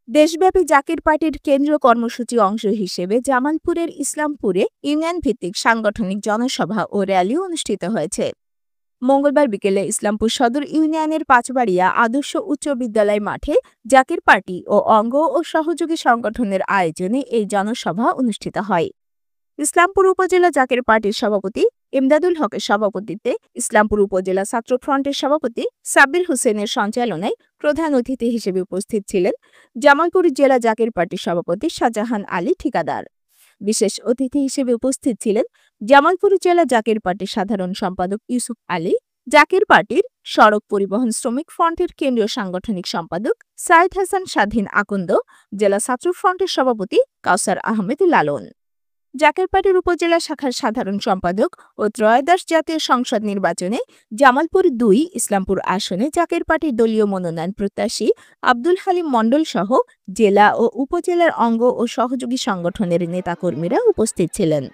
দেশব্যাপী জাকির পার্টির কেন্দ্রীয় কর্মসূচি অংশ হিসেবে জামালপুরের ইসলামপুরে ইউনিয়ন ভিত্তিক সাংগঠনিক জনসভা ও র্যালি অনুষ্ঠিত হয়েছে। মঙ্গলবার বিকেলে ইসলামপুর সদর ইউনিয়নের পাঁচবাড়িয়া আদর্শ উচ্চ বিদ্যালয় মাঠে জাকির পার্টি ও অঙ্গ ও সহযোগী সংগঠনের আয়োজনে এই জনসভা অনুষ্ঠিত হয়। ইসলামপুর উপজেলা জাকির পার্টির সভাপতি ইমদাদুল হকের সভাপতিত্বে ইসলামপুর উপজেলা ছাত্র ফ্রন্টের সভাপতি সাব্বির হোসেনের সঞ্চালনায় প্রধান অতিথি হিসেবে উপস্থিত ছিলেন জামালপুর জেলা জাকির পার্টির সভাপতি শাহজাহান আলী ঠিকাদার। বিশেষ অতিথি হিসেবে উপস্থিত ছিলেন জামালপুর জেলা জাকির পার্টির সাধারণ সম্পাদক ইউসুফ আলী, জাকির পার্টির সড়ক পরিবহন শ্রমিক ফ্রন্টের কেন্দ্রীয় সাংগঠনিক সম্পাদক সাইদ হাসান স্বাধীন আকন্দ, জেলা ছাত্র ফ্রন্টের সভাপতি কাউসার আহমেদ লালন, জাকির পার্টির উপজেলা শাখার সাধারণ সম্পাদক ও ত্রয়োদশ জাতীয় সংসদ নির্বাচনে জামালপুর ২ ইসলামপুর আসনে জাকির পার্টির দলীয় মনোনয়ন প্রত্যাশী আব্দুল হালিম মণ্ডল সহ জেলা ও উপজেলার অঙ্গ ও সহযোগী সংগঠনের নেতাকর্মীরা উপস্থিত ছিলেন।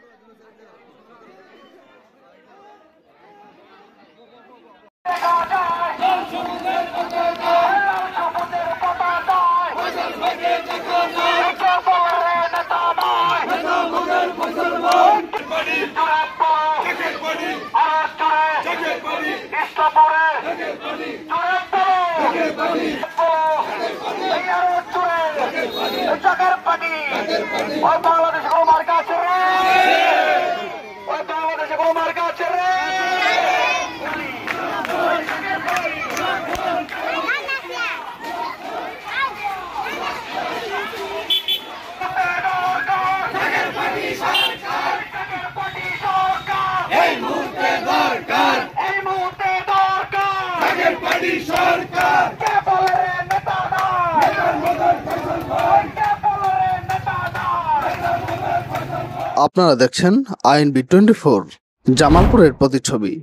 আপনারা দেখছেন INB24 জামালপুরের প্রতিচ্ছবি।